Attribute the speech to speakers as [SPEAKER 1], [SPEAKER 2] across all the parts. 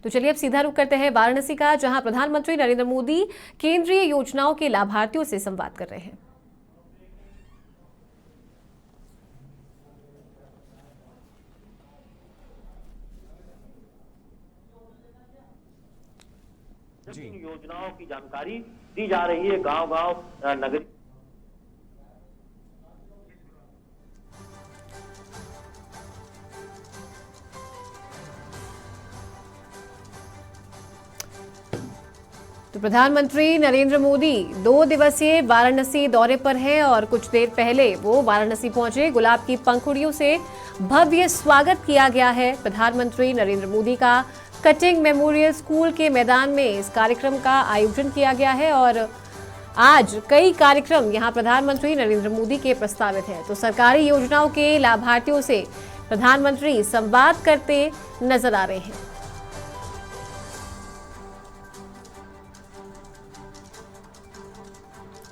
[SPEAKER 1] तो चलिए अब सीधा रुख करते हैं वाराणसी का, जहां प्रधानमंत्री नरेंद्र मोदी केंद्रीय योजनाओं के लाभार्थियों से संवाद कर रहे हैं।
[SPEAKER 2] योजनाओं की जानकारी दी जा रही है गांव-गांव नगरी।
[SPEAKER 1] तो प्रधानमंत्री नरेंद्र मोदी 2 दिवसीय वाराणसी दौरे पर हैं और कुछ देर पहले वो वाराणसी पहुंचे। गुलाब की पंखुड़ियों से भव्य स्वागत किया गया है। प्रधानमंत्री नरेंद्र मोदी का कटिंग मेमोरियल स्कूल के मैदान में इस कार्यक्रम का आयोजन किया गया है और आज कई कार्यक्रम यहां प्रधानमंत्री नरेंद्र मोदी के प्रस्तावित हैं। तो सरकारी योजनाओं के लाभार्थियों से प्रधानमंत्री संवाद करते नजर आ रहे हैं।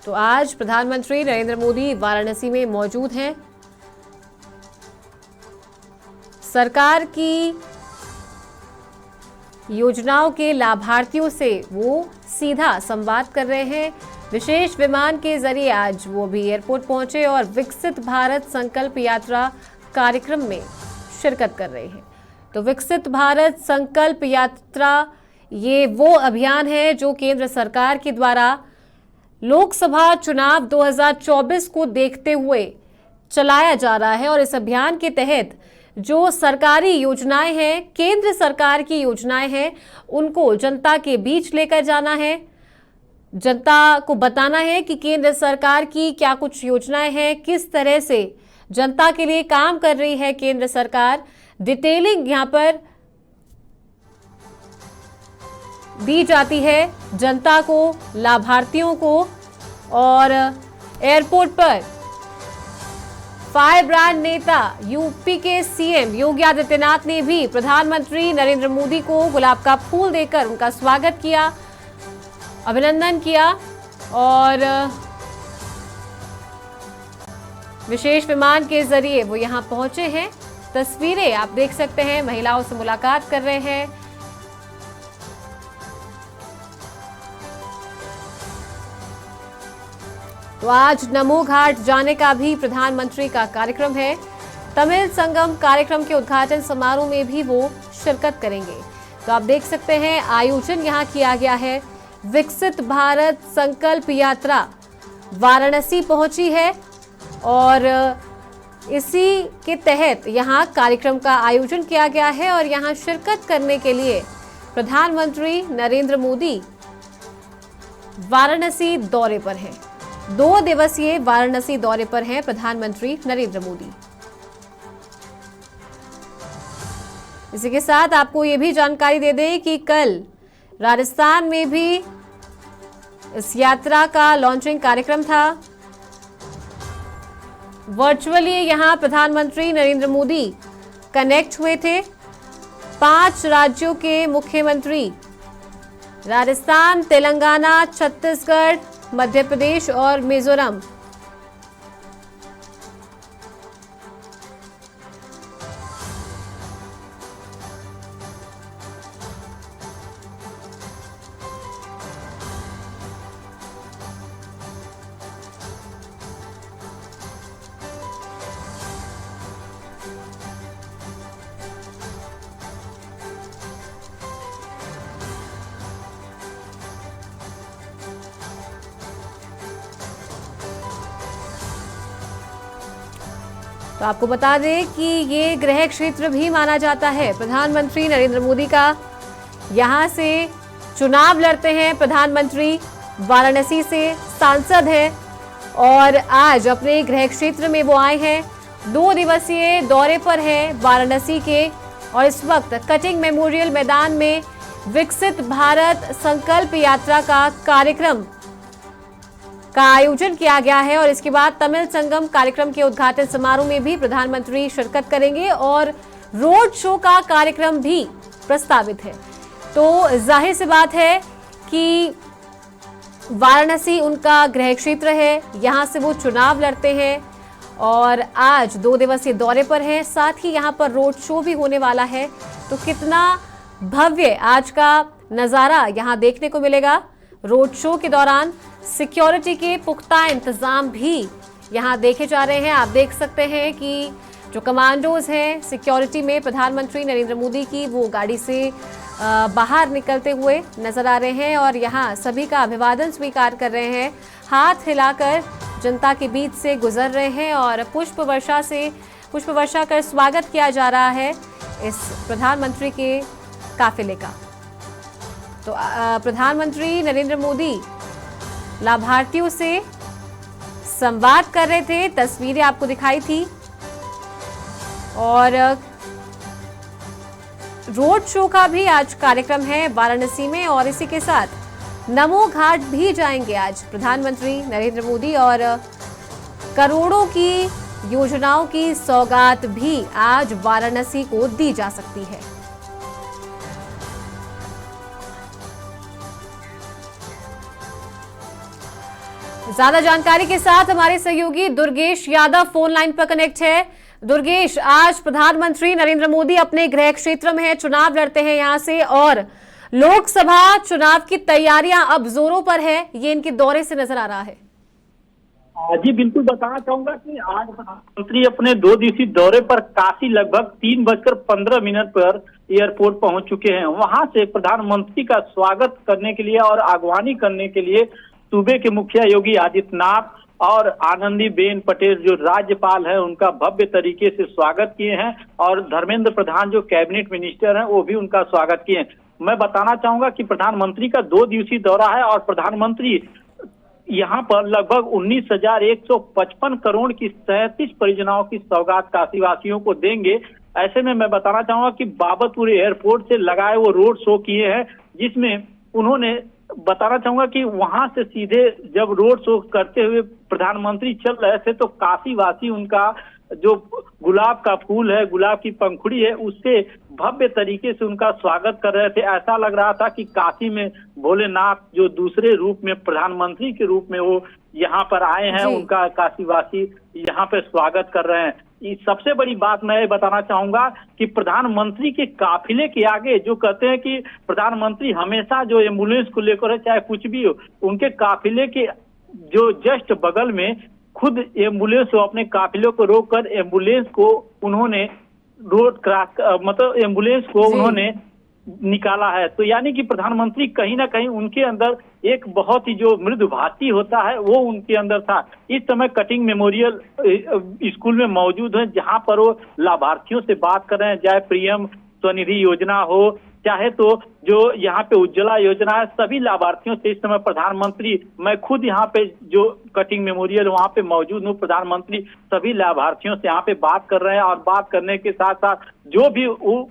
[SPEAKER 1] तो आज प्रधानमंत्री नरेंद्र मोदी वाराणसी में मौजूद हैं। सरकार की योजनाओं के लाभार्थियों से वो सीधा संवाद कर रहे हैं। विशेष विमान के जरिए आज वो भी एयरपोर्ट पहुंचे और विकसित भारत संकल्प यात्रा कार्यक्रम में शिरकत कर रहे हैं। तो विकसित भारत संकल्प यात्रा ये वो अभियान है जो केंद्र सरकार के द्वारा लोकसभा चुनाव 2024 को देखते हुए चलाया जा रहा है और इस अभियान के तहत जो सरकारी योजनाएं हैं, केंद्र सरकार की योजनाएं हैं, उनको जनता के बीच लेकर जाना है। जनता को बताना है कि केंद्र सरकार की क्या कुछ योजनाएं हैं, किस तरह से जनता के लिए काम कर रही है केंद्र सरकार। डिटेलिंग यहां पर दी जाती है जनता को, लाभार्थियों को। और एयरपोर्ट पर फायर ब्रांड नेता यूपी के सीएम योगी आदित्यनाथ ने भी प्रधानमंत्री नरेंद्र मोदी को गुलाब का फूल देकर उनका स्वागत किया, अभिनंदन किया और विशेष विमान के जरिए वो यहां पहुंचे हैं। तस्वीरें आप देख सकते हैं, महिलाओं से मुलाकात कर रहे हैं। तो आज नमो घाट जाने का भी प्रधानमंत्री का कार्यक्रम है। तमिल संगम कार्यक्रम के उद्घाटन समारोह में भी वो शिरकत करेंगे। तो आप देख सकते हैं आयोजन यहां किया गया है। विकसित भारत संकल्प यात्रा वाराणसी पहुंची है और इसी के तहत यहां कार्यक्रम का आयोजन किया गया है और यहां शिरकत करने के लिए प्रधानमंत्री नरेंद्र मोदी वाराणसी दौरे पर हैं। 2 दिवसीय वाराणसी दौरे पर हैं प्रधानमंत्री नरेंद्र मोदी। इसी के साथ आपको ये भी जानकारी दे दें कि कल राजस्थान में भी इस यात्रा का लॉन्चिंग कार्यक्रम था। वर्चुअली यहां प्रधानमंत्री नरेंद्र मोदी कनेक्ट हुए थे। 5 राज्यों के मुख्यमंत्री राजस्थान, तेलंगाना, छत्तीसगढ़, मध्य प्रदेश और मिजोरम तो आपको बता दें कि ये गृह क्षेत्र भी माना जाता है प्रधानमंत्री नरेंद्र मोदी का। यहां से चुनाव लड़ते हैं प्रधानमंत्री, वाराणसी से सांसद हैं और आज अपने गृह क्षेत्र में वो आए हैं। 2 दिवसीय दौरे पर हैं वाराणसी के और इस वक्त कटिंग मेमोरियल मैदान में विकसित भारत संकल्प यात्रा का कार्यक्रम का आयोजन किया गया है और इसके बाद तमिल संगम कार्यक्रम के उद्घाटन समारोह में भी प्रधानमंत्री शिरकत करेंगे और रोड शो का कार्यक्रम भी प्रस्तावित है। तो जाहिर सी बात है कि वाराणसी उनका गृह क्षेत्र है, यहां से वो चुनाव लड़ते हैं और आज 2 दिवसीय दौरे पर हैं। साथ ही यहां पर रोड शो भी होने वाला है। तो कितना भव्य आज का नजारा यहां देखने को मिलेगा। रोड शो के दौरान सिक्योरिटी के पुख्ता इंतजाम भी यहां देखे जा रहे हैं। आप देख सकते हैं कि जो कमांडोज हैं सिक्योरिटी में प्रधानमंत्री नरेंद्र मोदी की, वो गाड़ी से बाहर निकलते हुए नजर आ रहे हैं और यहां सभी का अभिवादन स्वीकार कर रहे हैं। हाथ हिलाकर जनता के बीच से गुजर रहे हैं और पुष्प वर्षा कर स्वागत किया जा रहा है इस प्रधानमंत्री के काफिले का। तो प्रधानमंत्री नरेंद्र मोदी लाभार्थियों से संवाद कर रहे थे, तस्वीरें आपको दिखाई थी और रोड शो का भी आज कार्यक्रम है वाराणसी में और इसी के साथ नमो घाट भी जाएंगे आज प्रधानमंत्री नरेंद्र मोदी और करोड़ों की योजनाओं की सौगात भी आज वाराणसी को दी जा सकती है। ज्यादा जानकारी के साथ हमारे सहयोगी दुर्गेश यादव फोन लाइन पर कनेक्ट है। दुर्गेश, आज प्रधानमंत्री नरेंद्र मोदी अपने गृह क्षेत्र में है, चुनाव लड़ते हैं यहां से और लोकसभा चुनाव की तैयारियां अब जोरों पर है, ये इनके दौरे से नजर आ रहा है।
[SPEAKER 3] जी बिल्कुल, बताना चाहूंगा कि आज प्रधानमंत्री अपने 2 दिवसीय दौरे पर काशी लगभग 3:15 पर एयरपोर्ट पहुंच चुके हैं। वहां से प्रधानमंत्री का स्वागत करने के लिए और अगवानी करने के लिए सूबे के मुखिया योगी आदित्यनाथ और आनंदीबेन पटेल जो राज्यपाल है उनका भव्य तरीके से स्वागत किए हैं और धर्मेंद्र प्रधान जो कैबिनेट मिनिस्टर हैं वो भी उनका स्वागत किए हैं। मैं बताना चाहूंगा कि प्रधानमंत्री का 2 दिवसीय दौरा है और प्रधानमंत्री यहाँ पर लगभग 19,155 करोड़ की 37 परियोजनाओं की सौगात काशी वासियों को देंगे। ऐसे में मैं बताना चाहूंगा कि बाबतपुर एयरपोर्ट से लगाए वो रोड शो किए हैं, जिसमें उन्होंने बताना चाहूंगा कि वहां से सीधे जब रोड शो करते हुए प्रधानमंत्री चल रहे थे तो काशी वासी उनका जो गुलाब का फूल है, गुलाब की पंखुड़ी है, उससे भव्य तरीके से उनका स्वागत कर रहे थे। ऐसा लग रहा था कि काशी में भोलेनाथ जो दूसरे रूप में प्रधानमंत्री के रूप में वो यहाँ पर आए हैं, उनका काशीवासी यहाँ पे स्वागत कर रहे हैं। इस सबसे बड़ी बात मैं ये बताना चाहूंगा कि प्रधानमंत्री के काफिले के आगे जो कहते हैं कि प्रधानमंत्री हमेशा जो एम्बुलेंस को लेकर है, चाहे कुछ भी हो, उनके काफिले के जो जस्ट बगल में खुद एम्बुलेंस हो अपने काफिले को रोककर एम्बुलेंस को उन्होंने रोड क्रॉस मतलब एम्बुलेंस को उन्होंने निकाला है। तो यानी कि प्रधानमंत्री कहीं ना कहीं उनके अंदर एक बहुत ही जो मृदुभाषी होता है वो उनके अंदर था। इस समय कटिंग मेमोरियल स्कूल में मौजूद है, जहां पर वो लाभार्थियों से बात कर रहे हैं, चाहे पीएम स्वनिधि योजना हो, चाहे तो जो यहाँ पे उज्ज्वला योजना है, सभी लाभार्थियों से इस समय प्रधानमंत्री, मैं खुद यहाँ पे जो कटिंग मेमोरियल वहाँ पे मौजूद हूँ, प्रधानमंत्री सभी लाभार्थियों से यहाँ पे बात कर रहे हैं और बात करने के साथ साथ जो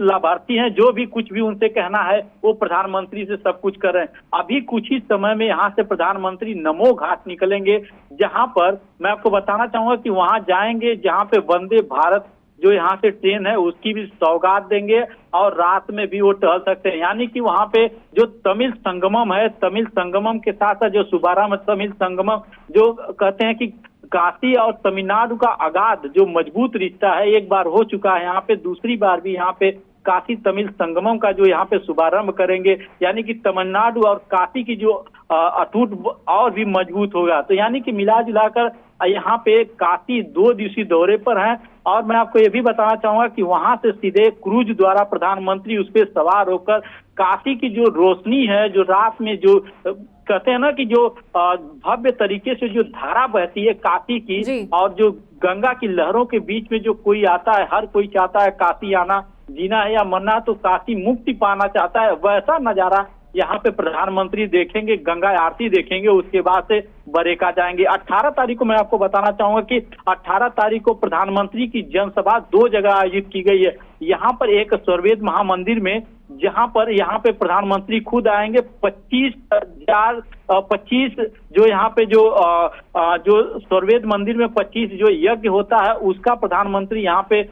[SPEAKER 3] लाभार्थी हैं, जो भी कुछ भी उनसे कहना है वो प्रधानमंत्री से सब कुछ कर रहे हैं। अभी कुछ ही समय में यहाँ से प्रधानमंत्री नमो घाट निकलेंगे, जहाँ पर मैं आपको बताना चाहूंगा कि वहाँ जाएंगे जहाँ पे वंदे भारत जो यहाँ से ट्रेन है उसकी भी सौगात देंगे और रात में भी वो टहल सकते हैं। यानी कि वहाँ पे जो तमिल संगमम है, तमिल संगमम के साथ साथ जो सुबाराम तमिल संगमम जो कहते हैं कि काशी और तमिलनाडु का अगाध जो मजबूत रिश्ता है, एक बार हो चुका है यहाँ पे, दूसरी बार भी यहाँ पे काशी तमिल संगमम का जो यहाँ पे शुभारंभ करेंगे, यानी कि तमिलनाडु और काशी की जो अटूट और भी मजबूत होगा। तो यानी कि मिला जुलाकर यहाँ पे काशी 2 दिवसीय दौरे पर हैं और मैं आपको ये भी बताना चाहूंगा कि वहां से सीधे क्रूज द्वारा प्रधानमंत्री उस पर सवार होकर काशी की जो रोशनी है, जो रात में जो कहते हैं ना कि जो भव्य तरीके से जो धारा बहती है काशी की और जो गंगा की लहरों के बीच में जो कोई आता है, हर कोई चाहता है काशी आना, जीना है या मरना तो काशी मुक्ति पाना चाहता है, वैसा नजारा यहाँ पे प्रधानमंत्री देखेंगे। गंगा आरती देखेंगे, उसके बाद से बरेका जाएंगे। 18 तारीख को मैं आपको बताना चाहूंगा कि 18 तारीख को प्रधानमंत्री की जनसभा 2 जगह आयोजित की गई है। यहाँ पर एक स्वर्वेद महामंदिर में, जहां पर यहाँ पे प्रधानमंत्री खुद आएंगे। 25 जो यहाँ पे जो स्वर्वेद मंदिर में 25 जो यज्ञ होता है उसका प्रधानमंत्री यहाँ पे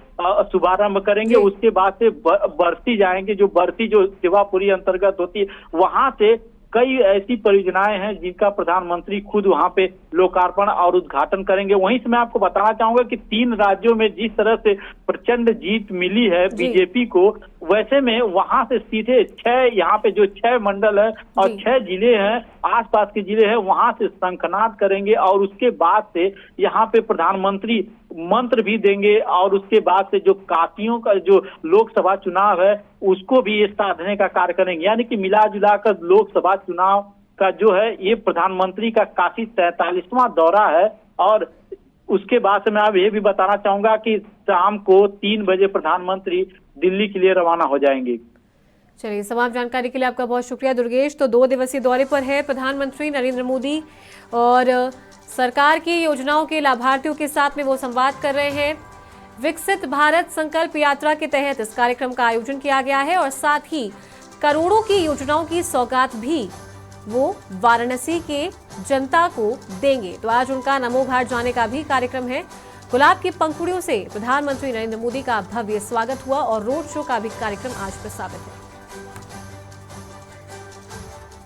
[SPEAKER 3] शुभारंभ करेंगे। उसके बाद से बरसी जाएंगे, जो बरसी जो शिवापुरी अंतर्गत होती है, वहां से कई ऐसी परियोजनाएं हैं जिनका प्रधानमंत्री खुद वहां पे लोकार्पण और उद्घाटन करेंगे। वहीं से मैं आपको बताना चाहूंगा कि 3 राज्यों में जिस तरह से प्रचंड जीत मिली है बीजेपी को, वैसे में वहां से सीधे 6 यहाँ पे जो 6 मंडल है और 6 जिले हैं, आसपास के जिले हैं, वहां से शंखनाद करेंगे और उसके बाद से यहाँ पे प्रधानमंत्री मंत्र भी देंगे और उसके बाद से जो काशियों का जो लोकसभा चुनाव है उसको भी ये साधने का कार्य करेंगे। यानी कि मिला जुला कर लोकसभा चुनाव का जो है ये प्रधानमंत्री का काशी 43वां दौरा है। और उसके बाद से मैं अब ये भी बताना चाहूंगा कि शाम को 3 बजे प्रधानमंत्री दिल्ली के लिए रवाना हो जाएंगे।
[SPEAKER 1] चलिए, तमाम जानकारी के लिए आपका बहुत शुक्रिया दुर्गेश। तो 2 दिवसीय दौरे पर है प्रधानमंत्री नरेंद्र मोदी और सरकार की योजनाओं के लाभार्थियों के साथ में वो संवाद कर रहे हैं। विकसित भारत संकल्प यात्रा के तहत इस कार्यक्रम का आयोजन किया गया है और साथ ही करोड़ों की योजनाओं की सौगात भी वो वाराणसी के जनता को देंगे। तो आज उनका नमो घाट जाने का भी कार्यक्रम है। गुलाब की पंखुड़ियों से प्रधानमंत्री नरेंद्र मोदी का भव्य स्वागत हुआ और रोड शो का भी कार्यक्रम आज प्रस्तावित है।